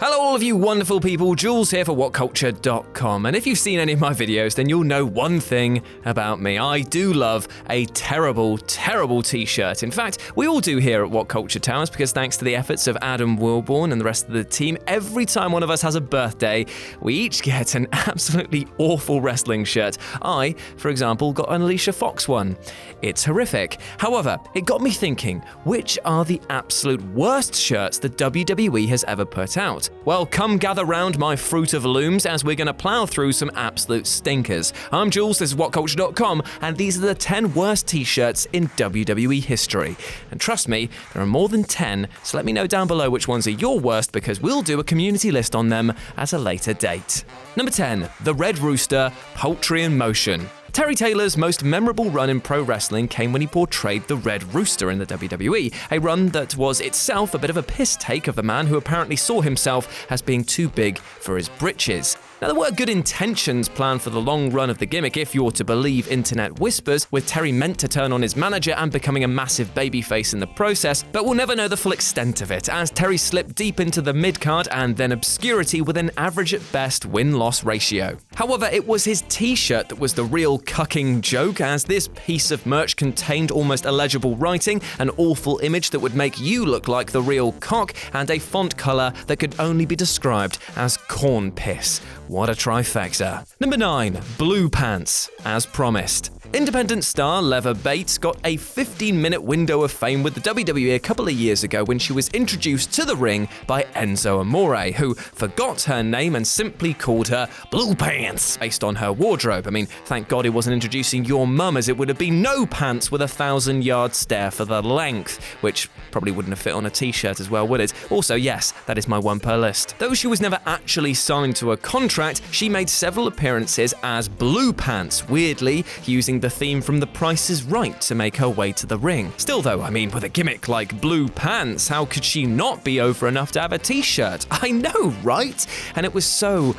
Hello all of you wonderful people, Jules here for WhatCulture.com, and if you've seen any of my videos then you'll know one thing about me. I do love a terrible, terrible t-shirt. In fact, we all do here at What Culture Towers because thanks to the efforts of Adam Wilborn and the rest of the team, every time one of us has a birthday, we each get an absolutely awful wrestling shirt. I, for example, got an Alicia Fox one. It's horrific. However, it got me thinking, which are the absolute worst shirts the WWE has ever put out? Well, come gather round my fruit of looms as we're going to plow through some absolute stinkers. I'm Jules, this is WhatCulture.com, and these are the 10 worst t-shirts in WWE history. And trust me, there are more than 10, so let me know down below which ones are your worst because we'll do a community list on them at a later date. Number 10, the Red Rooster, Poultry in Motion. Terry Taylor's most memorable run in pro wrestling came when he portrayed the Red Rooster in the WWE, a run that was itself a bit of a piss take of the man who apparently saw himself as being too big for his britches. Now, there were good intentions planned for the long run of the gimmick if you're to believe internet whispers, with Terry meant to turn on his manager and becoming a massive babyface in the process, but we'll never know the full extent of it, as Terry slipped deep into the mid-card and then obscurity with an average at best win-loss ratio. However, it was his t-shirt that was the real cucking joke, as this piece of merch contained almost illegible writing, an awful image that would make you look like the real cock, and a font colour that could only be described as corn piss. What a trifecta. Number 9, blue pants, as promised. Independent star Leva Bates got a 15-minute window of fame with the WWE a couple of years ago when she was introduced to the ring by Enzo Amore, who forgot her name and simply called her Blue Pants based on her wardrobe. I mean, thank God he wasn't introducing your mum, as it would have been no pants with a 1,000-yard stare for the length, which probably wouldn't have fit on a t-shirt as well, would it? Also, yes, that is my one per list. Though she was never actually signed to a contract, she made several appearances as Blue Pants, weirdly using the theme from The Price is Right to make her way to the ring. Still though, I mean, with a gimmick like blue pants, how could she not be over enough to have a t-shirt? I know, right? And it was so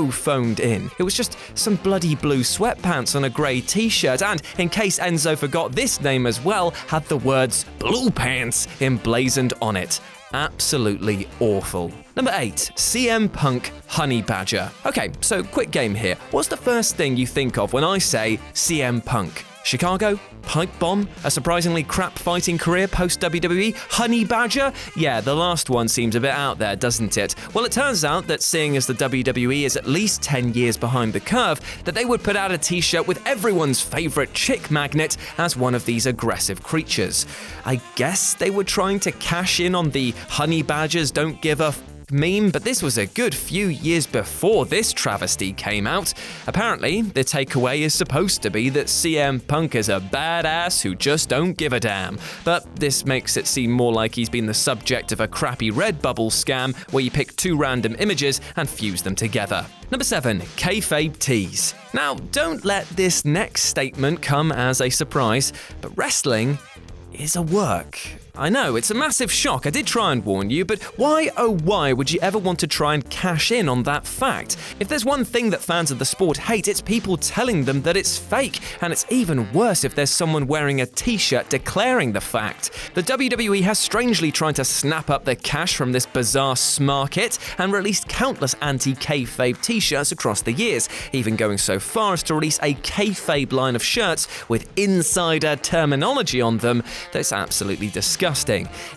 phoned in. It was just some bloody blue sweatpants on a grey t-shirt, and in case Enzo forgot, this name as well had the words Blue Pants emblazoned on it. Absolutely awful. Number 8, CM Punk Honey Badger. Okay, so quick game here. What's the first thing you think of when I say CM Punk? Chicago? Pipe bomb? A surprisingly crap fighting career post-WWE? Honey Badger? Yeah, the last one seems a bit out there, doesn't it? Well, it turns out that seeing as the WWE is at least 10 years behind the curve, that they would put out a t-shirt with everyone's favourite chick magnet as one of these aggressive creatures. I guess they were trying to cash in on the Honey Badgers don't give a meme, but this was a good few years before this travesty came out. Apparently, the takeaway is supposed to be that CM Punk is a badass who just don't give a damn. But this makes it seem more like he's been the subject of a crappy Redbubble scam where you pick 2 random images and fuse them together. Number 7, kayfabe tease. Now, don't let this next statement come as a surprise, but wrestling is a work. I know, it's a massive shock. I did try and warn you, but why oh why would you ever want to try and cash in on that fact? If there's one thing that fans of the sport hate, it's people telling them that it's fake, and it's even worse if there's someone wearing a t-shirt declaring the fact. The WWE has strangely tried to snap up the cash from this bizarre smarket and released countless anti-kayfabe t-shirts across the years, even going so far as to release a kayfabe line of shirts with insider terminology on them that's absolutely disgusting.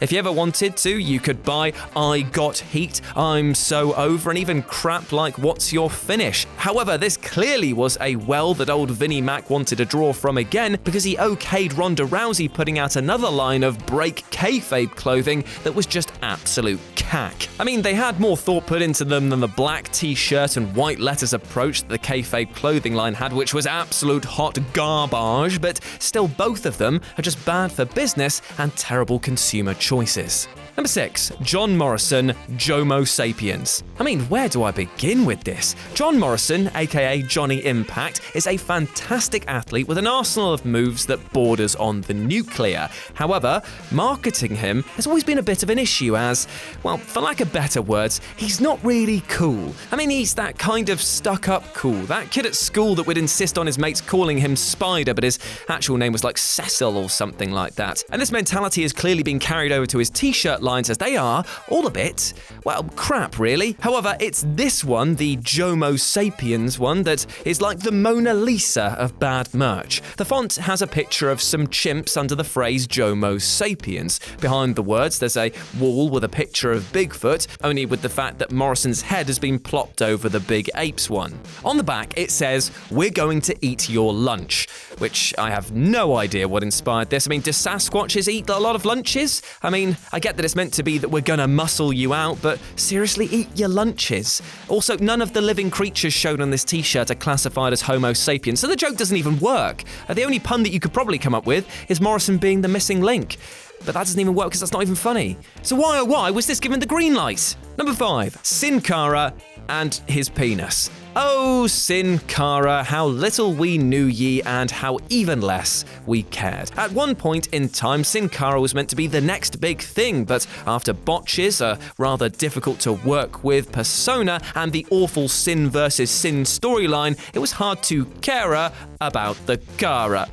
If you ever wanted to, you could buy I Got Heat, I'm So Over, and even crap like What's Your Finish. However, this clearly was a well that old Vinnie Mac wanted to draw from again, because he okayed Ronda Rousey putting out another line of break kayfabe clothing that was just absolute cack. I mean, they had more thought put into them than the black t-shirt and white letters approach that the kayfabe clothing line had, which was absolute hot garbage, but still both of them are just bad for business and terrible consumer choices. Number 6, John Morrison, Jomo Sapiens. I mean, where do I begin with this? John Morrison, aka Johnny Impact, is a fantastic athlete with an arsenal of moves that borders on the nuclear. However, marketing him has always been a bit of an issue as, well, for lack of better words, he's not really cool. I mean, he's that kind of stuck-up cool. That kid at school that would insist on his mates calling him Spider, but his actual name was like Cecil or something like that. And this mentality is clearly clearly been carried over to his t-shirt lines, as they are all a bit, well, crap really. However, it's this one, the Jomo Sapiens one, that is like the Mona Lisa of bad merch. The font has a picture of some chimps under the phrase Jomo Sapiens. Behind the words, there's a wall with a picture of Bigfoot, only with the fact that Morrison's head has been plopped over the big apes one. On the back, it says, "We're going to eat your lunch," which I have no idea what inspired this. I mean, do Sasquatches eat a lot of lunches? I mean, I get that it's meant to be that we're gonna muscle you out, but seriously, eat your lunches. Also, none of the living creatures shown on this t-shirt are classified as Homo sapiens, so the joke doesn't even work. The only pun that you could probably come up with is Morrison being the missing link. But that doesn't even work because that's not even funny. So why, oh why, was this given the green light? Number 5, Sin Cara and his penis. Oh, Sin Cara, how little we knew ye and how even less we cared. At one point in time, Sin Cara was meant to be the next big thing, but after botches, a rather difficult to work with persona, and the awful Sin versus Sin storyline, it was hard to care about the Cara.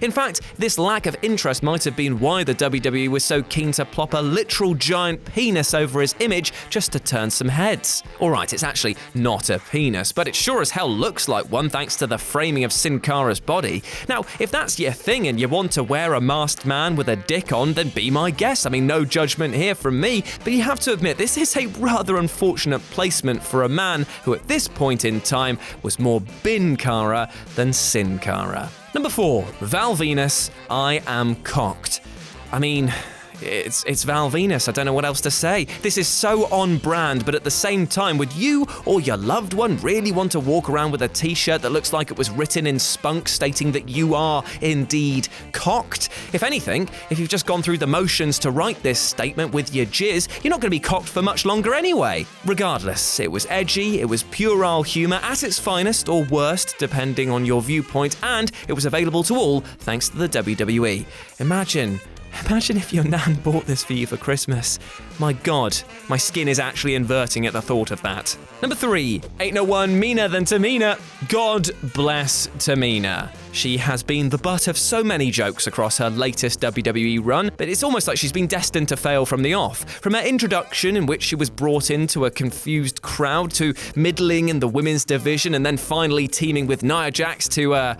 In fact, this lack of interest might have been why the WWE was so keen to plop a literal giant penis over his image just to turn some heads. Alright, it's actually not a penis, but it sure as hell looks like one thanks to the framing of Sin Cara's body. Now, if that's your thing and you want to wear a masked man with a dick on, then be my guest. I mean, no judgment here from me, but you have to admit this is a rather unfortunate placement for a man who at this point in time was more Bin Cara than Sin Cara. Number 4, Val Venis, I am cocked. I mean, it's Val Venis, I don't know what else to say. This is so on brand, but at the same time, would you or your loved one really want to walk around with a t-shirt that looks like it was written in spunk stating that you are indeed cocked? If anything, if you've just gone through the motions to write this statement with your jizz, you're not going to be cocked for much longer anyway. Regardless, it was edgy, it was puerile humour at its finest or worst, depending on your viewpoint, and it was available to all thanks to the WWE. Imagine if your nan bought this for you for Christmas. My God, my skin is actually inverting at the thought of that. Number 3, ain't no one meaner than Tamina. God bless Tamina. She has been the butt of so many jokes across her latest WWE run, but it's almost like she's been destined to fail from the off. From her introduction, in which she was brought into a confused crowd, to middling in the women's division, and then finally teaming with Nia Jax to,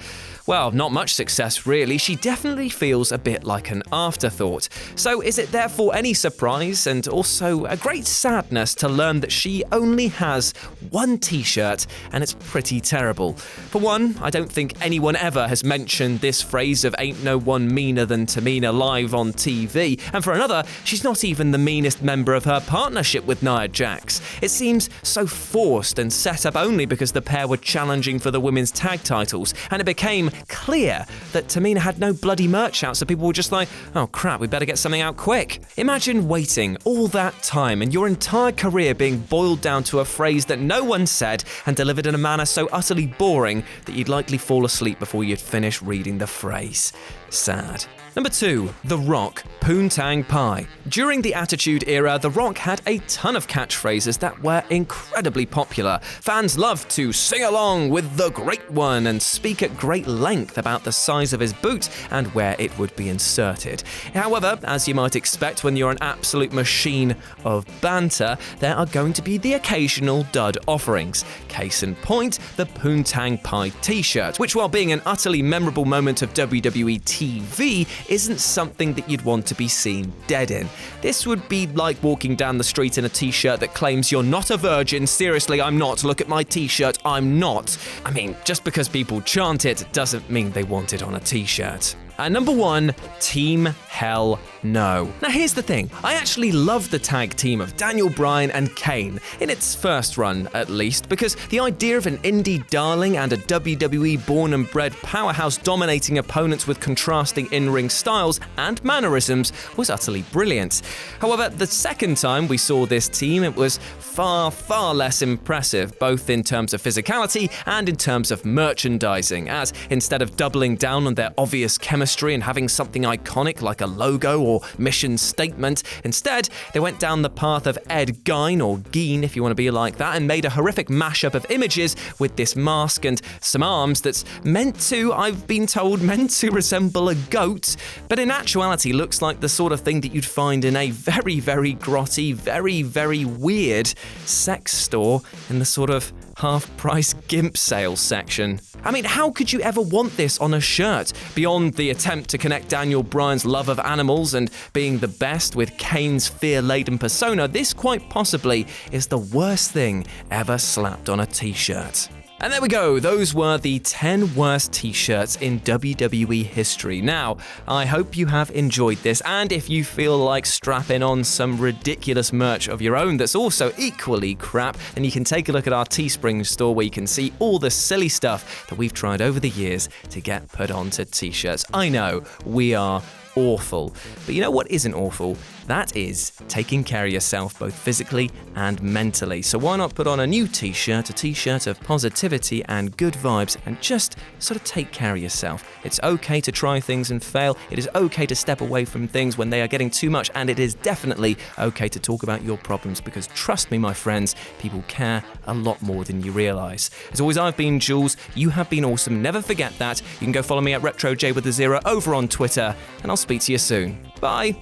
well, not much success really, she definitely feels a bit like an afterthought. So is it therefore any surprise and also a great sadness to learn that she only has one t-shirt and it's pretty terrible? For one, I don't think anyone ever has mentioned this phrase of ain't no one meaner than Tamina live on TV, and for another, she's not even the meanest member of her partnership with Nia Jax. It seems so forced and set up only because the pair were challenging for the women's tag titles, and it became clear that Tamina had no bloody merch out, so people were just like, oh crap, we better get something out quick. Imagine waiting all that time and your entire career being boiled down to a phrase that no one said and delivered in a manner so utterly boring that you'd likely fall asleep before you'd finish reading the phrase. Sad. Number 2, The Rock, Poontang Pie. During the Attitude Era, The Rock had a ton of catchphrases that were incredibly popular. Fans loved to sing along with the Great One and speak at great length about the size of his boot and where it would be inserted. However, as you might expect when you're an absolute machine of banter, there are going to be the occasional dud offerings. Case in point, the Poontang Pie t-shirt, which while being an utterly memorable moment of WWE TV, isn't something that you'd want to be seen dead in. This would be like walking down the street in a t-shirt that claims you're not a virgin. Seriously, I'm not. Look at my t-shirt, I'm not. I mean, just because people chant it doesn't mean they want it on a t-shirt. And number 1, Team Hell No. Now here's the thing, I actually love the tag team of Daniel Bryan and Kane, in its first run at least, because the idea of an indie darling and a WWE born and bred powerhouse dominating opponents with contrasting in-ring styles and mannerisms was utterly brilliant. However, the second time we saw this team, it was far less impressive, both in terms of physicality and in terms of merchandising, as instead of doubling down on their obvious chemistry history and having something iconic like a logo or mission statement. Instead, they went down the path of Ed Gein, or Gein if you want to be like that, and made a horrific mashup of images with this mask and some arms that's I've been told, meant to resemble a goat, but in actuality looks like the sort of thing that you'd find in a very, very grotty, very, very weird sex store in the sort of half-price gimp sale section. I mean, how could you ever want this on a shirt? Beyond the attempt to connect Daniel Bryan's love of animals and being the best with Kane's fear-laden persona, this quite possibly is the worst thing ever slapped on a t-shirt. And there we go, those were the 10 worst t-shirts in WWE history. Now, I hope you have enjoyed this, and if you feel like strapping on some ridiculous merch of your own that's also equally crap, then you can take a look at our Teespring store where you can see all the silly stuff that we've tried over the years to get put onto t-shirts. I know, we are awful. But you know what isn't awful? That is taking care of yourself both physically and mentally. So why not put on a new t-shirt, a t-shirt of positivity and good vibes, and just sort of take care of yourself. It's okay to try things and fail. It is okay to step away from things when they are getting too much, and it is definitely okay to talk about your problems, because trust me, my friends, people care a lot more than you realize. As always, I've been Jules. You have been awesome. Never forget that. You can go follow me at RetroJ with a 0 over on Twitter, and I'll speak to you soon. Bye.